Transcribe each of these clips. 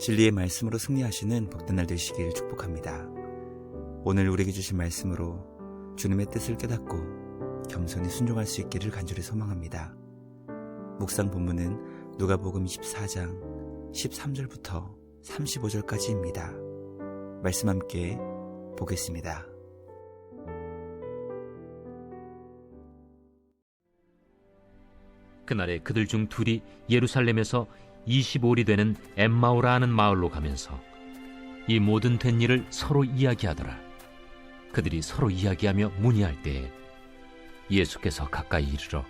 진리의 말씀으로 승리하시는 복된 날 되시길 축복합니다. 오늘 우리에게 주신 말씀으로 주님의 뜻을 깨닫고 겸손히 순종할 수 있기를 간절히 소망합니다. 묵상 본문은 누가복음 24장 13절부터 35절까지입니다. 말씀 함께 보겠습니다. 그날에 그들 중 둘이 예루살렘에서 25里되는 엠마오라 하는 마을로 가면서 이 모든 된 일을 서로 이야기하더라. 그들이 서로 이야기하며 문의할 때에 예수께서 가까이 이르러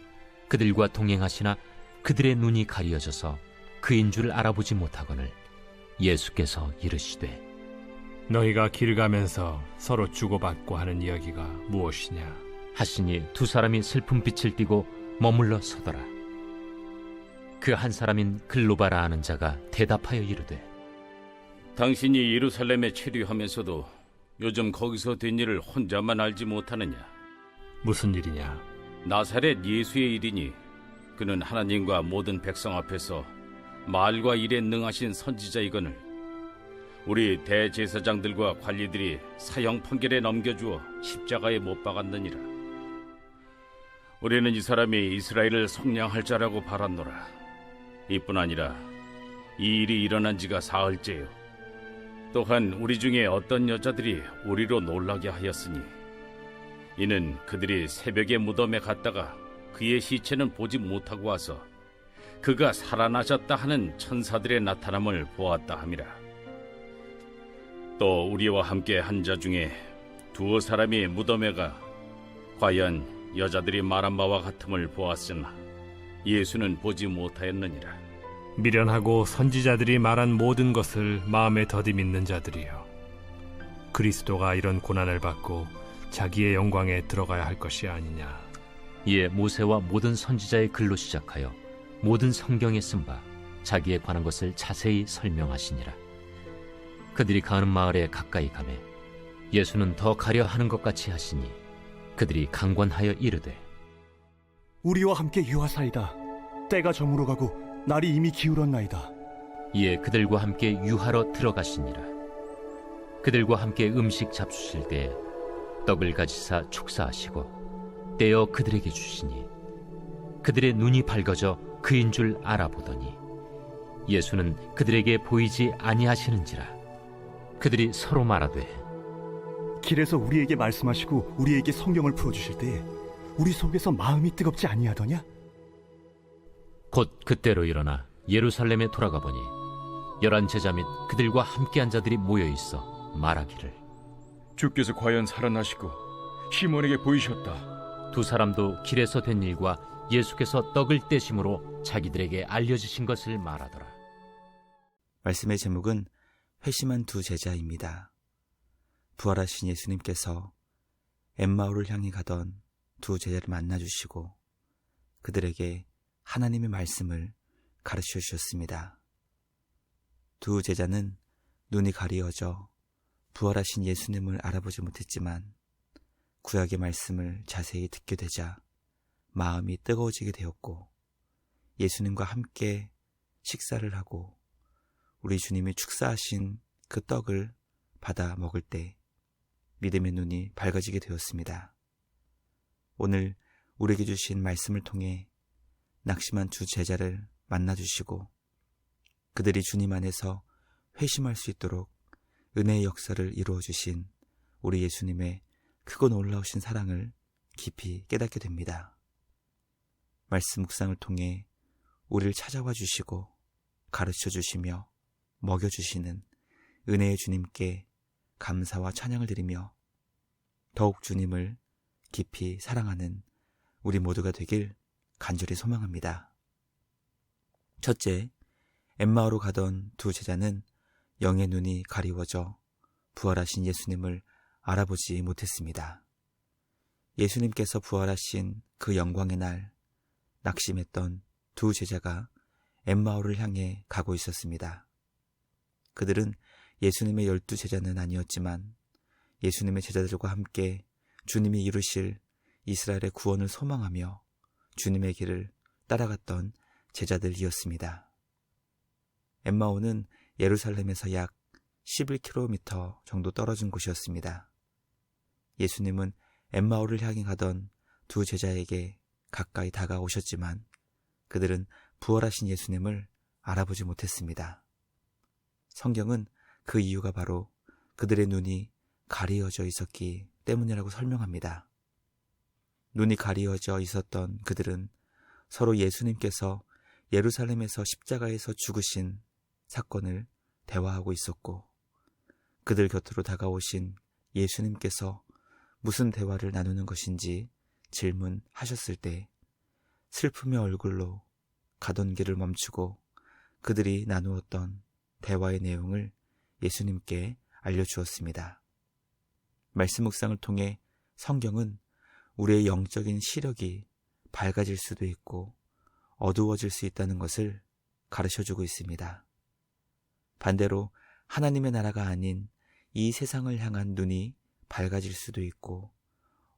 그들과 동행하시나 그들의 눈이 가리어져서 그인 줄 알아보지 못하거늘 예수께서 이르시되 너희가 길 가면서 서로 주고받고 하는 이야기가 무엇이냐 하시니 두 사람이 슬픈 빛을 띠고 머물러 서더라. 그 한 사람인 글로바라 하는 자가 대답하여 이르되 당신이 예루살렘에 체류하면서도 요즘 거기서 된 일을 혼자만 알지 못하느냐? 무슨 일이냐? 나사렛 예수의 일이니 그는 하나님과 모든 백성 앞에서 말과 일에 능하신 선지자이거늘 우리 대제사장들과 관리들이 사형 판결에 넘겨주어 십자가에 못 박았느니라. 우리는 이 사람이 이스라엘을 속량할 자라고 바랐노라. 이뿐 아니라 이 일이 일어난 지가 사흘째요. 또한 우리 중에 어떤 여자들이 우리로 놀라게 하였으니 이는 그들이 새벽에 무덤에 갔다가 그의 시체는 보지 못하고 와서 그가 살아나셨다 하는 천사들의 나타남을 보았다 함이라. 또 우리와 함께 한 자 중에 두어 사람이 무덤에 가 과연 여자들이 말한 바와 같음을 보았으나 예수는 보지 못하였느니라. 미련하고 선지자들이 말한 모든 것을 마음에 더디 믿는 자들이여, 그리스도가 이런 고난을 받고 자기의 영광에 들어가야 할 것이 아니냐. 이에 모세와 모든 선지자의 글로 시작하여 모든 성경에 쓴 바 자기에 관한 것을 자세히 설명하시니라. 그들이 가는 마을에 가까이 가매 예수는 더 가려 하는 것 같이 하시니 그들이 강권하여 이르되 우리와 함께 유하사이다. 때가 저물어 가고 날이 이미 기울었나이다. 이에 그들과 함께 유하러 들어가시니라. 그들과 함께 음식 잡수실 때 떡을 가지사 축사하시고 떼어 그들에게 주시니 그들의 눈이 밝아져 그인 줄 알아보더니 예수는 그들에게 보이지 아니하시는지라. 그들이 서로 말하되 길에서 우리에게 말씀하시고 우리에게 성경을 풀어주실 때에 우리 속에서 마음이 뜨겁지 아니하더냐? 곧 그때로 일어나 예루살렘에 돌아가 보니 11 제자 및 그들과 함께한 자들이 모여있어 말하기를 주께서 과연 살아나시고 시몬에게 보이셨다. 두 사람도 길에서 된 일과 예수께서 떡을 떼심으로 자기들에게 알려주신 것을 말하더라. 말씀의 제목은 회심한 두 제자입니다. 부활하신 예수님께서 엠마오를 향해 가던 두 제자를 만나주시고 그들에게 하나님의 말씀을 가르쳐 주셨습니다. 두 제자는 눈이 가리어져 부활하신 예수님을 알아보지 못했지만 구약의 말씀을 자세히 듣게 되자 마음이 뜨거워지게 되었고 예수님과 함께 식사를 하고 우리 주님이 축사하신 그 떡을 받아 먹을 때 믿음의 눈이 밝아지게 되었습니다. 오늘 우리에게 주신 말씀을 통해 낙심한 두 제자를 만나주시고 그들이 주님 안에서 회심할 수 있도록 은혜의 역사를 이루어주신 우리 예수님의 크고 놀라우신 사랑을 깊이 깨닫게 됩니다. 말씀 묵상을 통해 우리를 찾아와 주시고 가르쳐 주시며 먹여주시는 은혜의 주님께 감사와 찬양을 드리며 더욱 주님을 깊이 사랑하는 우리 모두가 되길 간절히 소망합니다. 첫째, 엠마오로 가던 두 제자는 영의 눈이 가리워져 부활하신 예수님을 알아보지 못했습니다. 예수님께서 부활하신 그 영광의 날 낙심했던 두 제자가 엠마오를 향해 가고 있었습니다. 그들은 예수님의 12 제자는 아니었지만 예수님의 제자들과 함께 주님이 이루실 이스라엘의 구원을 소망하며 주님의 길을 따라갔던 제자들이었습니다. 엠마오는 예루살렘에서 약 11km 정도 떨어진 곳이었습니다. 예수님은 엠마오를 향해 가던 두 제자에게 가까이 다가오셨지만 그들은 부활하신 예수님을 알아보지 못했습니다. 성경은 그 이유가 바로 그들의 눈이 가리어져 있었기 때문이라고 설명합니다. 눈이 가리어져 있었던 그들은 서로 예수님께서 예루살렘에서 십자가에서 죽으신 사건을 대화하고 있었고, 그들 곁으로 다가오신 예수님께서 무슨 대화를 나누는 것인지 질문하셨을 때 슬픔의 얼굴로 가던 길을 멈추고 그들이 나누었던 대화의 내용을 예수님께 알려주었습니다. 말씀 묵상을 통해 성경은 우리의 영적인 시력이 밝아질 수도 있고 어두워질 수 있다는 것을 가르쳐주고 있습니다. 반대로 하나님의 나라가 아닌 이 세상을 향한 눈이 밝아질 수도 있고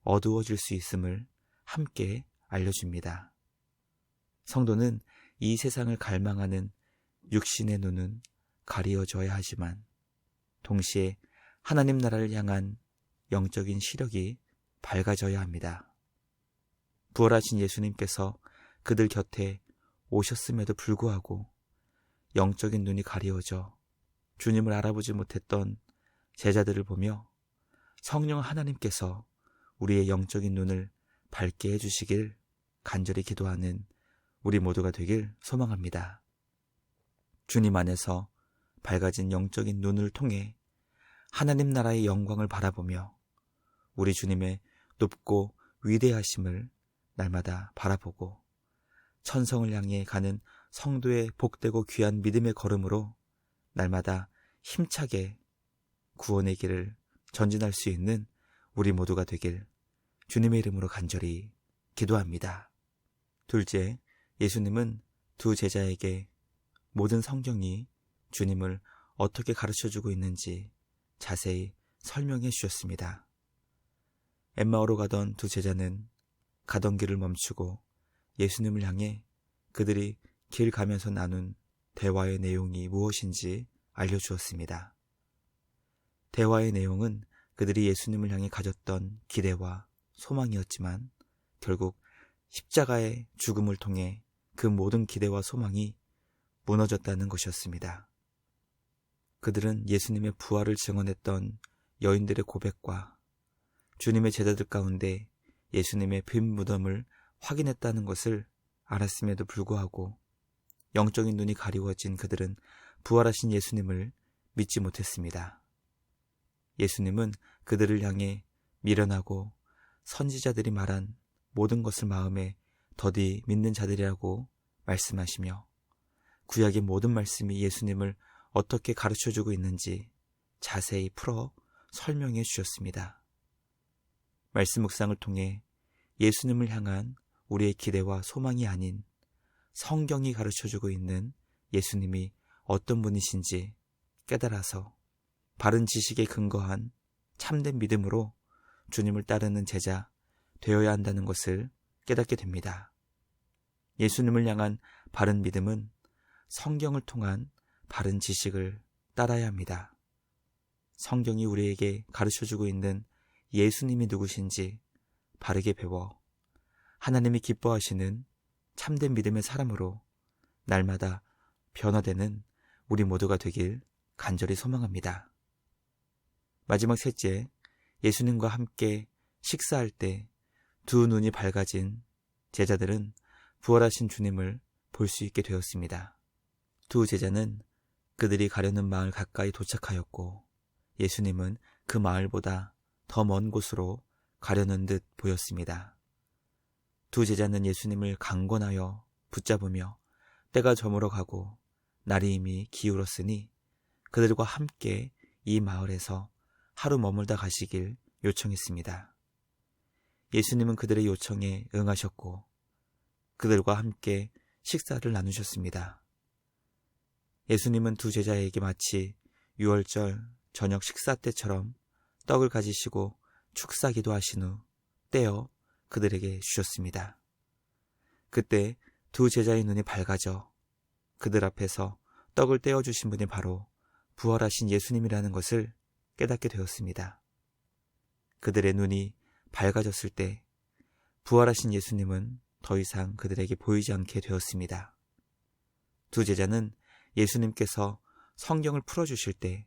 어두워질 수 있음을 함께 알려줍니다. 성도는 이 세상을 갈망하는 육신의 눈은 가리어져야 하지만 동시에 하나님 나라를 향한 영적인 시력이 밝아져야 합니다. 부활하신 예수님께서 그들 곁에 오셨음에도 불구하고 영적인 눈이 가리워져 주님을 알아보지 못했던 제자들을 보며 성령 하나님께서 우리의 영적인 눈을 밝게 해주시길 간절히 기도하는 우리 모두가 되길 소망합니다. 주님 안에서 밝아진 영적인 눈을 통해 하나님 나라의 영광을 바라보며 우리 주님의 높고 위대하심을 날마다 바라보고 천성을 향해 가는 성도의 복되고 귀한 믿음의 걸음으로 날마다 힘차게 구원의 길을 전진할 수 있는 우리 모두가 되길 주님의 이름으로 간절히 기도합니다. 둘째, 예수님은 두 제자에게 모든 성경이 주님을 어떻게 가르쳐주고 있는지 자세히 설명해 주셨습니다. 엠마오로 가던 두 제자는 가던 길을 멈추고 예수님을 향해 그들이 길 가면서 나눈 대화의 내용이 무엇인지 알려주었습니다. 대화의 내용은 그들이 예수님을 향해 가졌던 기대와 소망이었지만 결국 십자가의 죽음을 통해 그 모든 기대와 소망이 무너졌다는 것이었습니다. 그들은 예수님의 부활을 증언했던 여인들의 고백과 주님의 제자들 가운데 예수님의 빈 무덤을 확인했다는 것을 알았음에도 불구하고 영적인 눈이 가리워진 그들은 부활하신 예수님을 믿지 못했습니다. 예수님은 그들을 향해 미련하고 선지자들이 말한 모든 것을 마음에 더디 믿는 자들이라고 말씀하시며 구약의 모든 말씀이 예수님을 어떻게 가르쳐주고 있는지 자세히 풀어 설명해 주셨습니다. 말씀 묵상을 통해 예수님을 향한 우리의 기대와 소망이 아닌 성경이 가르쳐주고 있는 예수님이 어떤 분이신지 깨달아서 바른 지식에 근거한 참된 믿음으로 주님을 따르는 제자 되어야 한다는 것을 깨닫게 됩니다. 예수님을 향한 바른 믿음은 성경을 통한 바른 지식을 따라야 합니다. 성경이 우리에게 가르쳐주고 있는 예수님이 누구신지 바르게 배워 하나님이 기뻐하시는 참된 믿음의 사람으로 날마다 변화되는 우리 모두가 되길 간절히 소망합니다. 마지막 셋째, 예수님과 함께 식사할 때 두 눈이 밝아진 제자들은 부활하신 주님을 볼 수 있게 되었습니다. 두 제자는 그들이 가려는 마을 가까이 도착하였고 예수님은 그 마을보다 더 먼 곳으로 가려는 듯 보였습니다. 두 제자는 예수님을 강권하여 붙잡으며 때가 저물어 가고 날이 이미 기울었으니 그들과 함께 이 마을에서 하루 머물다 가시길 요청했습니다. 예수님은 그들의 요청에 응하셨고 그들과 함께 식사를 나누셨습니다. 예수님은 두 제자에게 마치 유월절 저녁 식사 때처럼 떡을 가지시고 축사기도 하신 후 떼어 그들에게 주셨습니다. 그때 두 제자의 눈이 밝아져 그들 앞에서 떡을 떼어주신 분이 바로 부활하신 예수님이라는 것을 깨닫게 되었습니다. 그들의 눈이 밝아졌을 때 부활하신 예수님은 더 이상 그들에게 보이지 않게 되었습니다. 두 제자는 예수님께서 성경을 풀어주실 때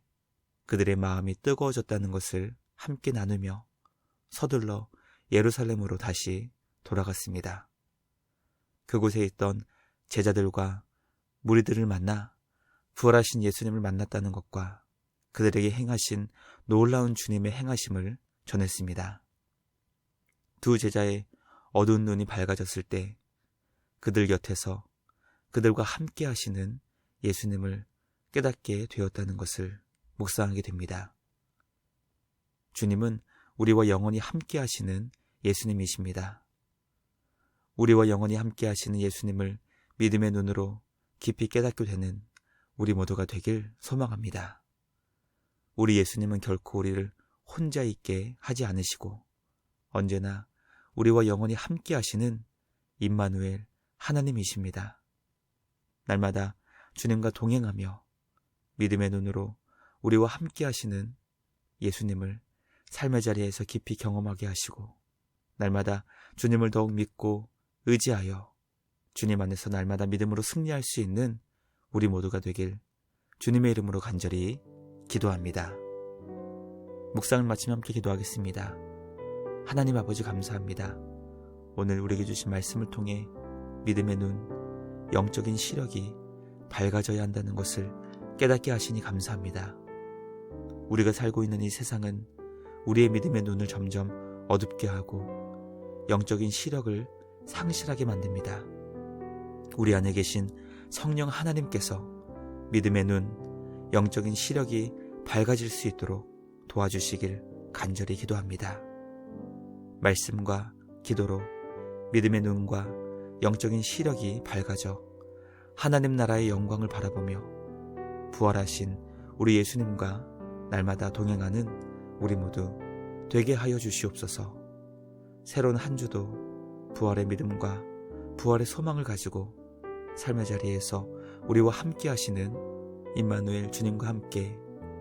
그들의 마음이 뜨거워졌다는 것을 함께 나누며 서둘러 예루살렘으로 다시 돌아갔습니다. 그곳에 있던 제자들과 무리들을 만나 부활하신 예수님을 만났다는 것과 그들에게 행하신 놀라운 주님의 행하심을 전했습니다. 두 제자의 어두운 눈이 밝아졌을 때 그들 곁에서 그들과 함께 하시는 예수님을 깨닫게 되었다는 것을 묵상하게 됩니다. 주님은 우리와 영원히 함께 하시는 예수님이십니다. 우리와 영원히 함께 하시는 예수님을 믿음의 눈으로 깊이 깨닫게 되는 우리 모두가 되길 소망합니다. 우리 예수님은 결코 우리를 혼자 있게 하지 않으시고 언제나 우리와 영원히 함께 하시는 임마누엘 하나님이십니다. 날마다 주님과 동행하며 믿음의 눈으로 우리와 함께 하시는 예수님을 삶의 자리에서 깊이 경험하게 하시고 날마다 주님을 더욱 믿고 의지하여 주님 안에서 날마다 믿음으로 승리할 수 있는 우리 모두가 되길 주님의 이름으로 간절히 기도합니다. 묵상을 마치며 함께 기도하겠습니다. 하나님 아버지 감사합니다. 오늘 우리에게 주신 말씀을 통해 믿음의 눈, 영적인 시력이 밝아져야 한다는 것을 깨닫게 하시니 감사합니다. 우리가 살고 있는 이 세상은 우리의 믿음의 눈을 점점 어둡게 하고 영적인 시력을 상실하게 만듭니다. 우리 안에 계신 성령 하나님께서 믿음의 눈, 영적인 시력이 밝아질 수 있도록 도와주시길 간절히 기도합니다. 말씀과 기도로 믿음의 눈과 영적인 시력이 밝아져 하나님 나라의 영광을 바라보며 부활하신 우리 예수님과 날마다 동행하는 우리 모두 되게 하여 주시옵소서. 새로운 한 주도 부활의 믿음과 부활의 소망을 가지고 삶의 자리에서 우리와 함께 하시는 임마누엘 주님과 함께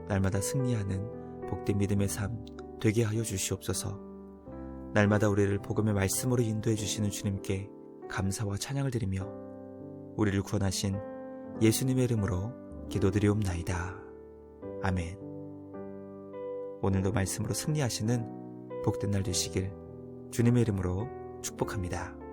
날마다 승리하는 복된 믿음의 삶 되게 하여 주시옵소서. 날마다 우리를 복음의 말씀으로 인도해 주시는 주님께 감사와 찬양을 드리며 우리를 구원하신 예수님의 이름으로 기도드리옵나이다. 아멘. 오늘도 말씀으로 승리하시는 복된 날 되시길 주님의 이름으로 축복합니다.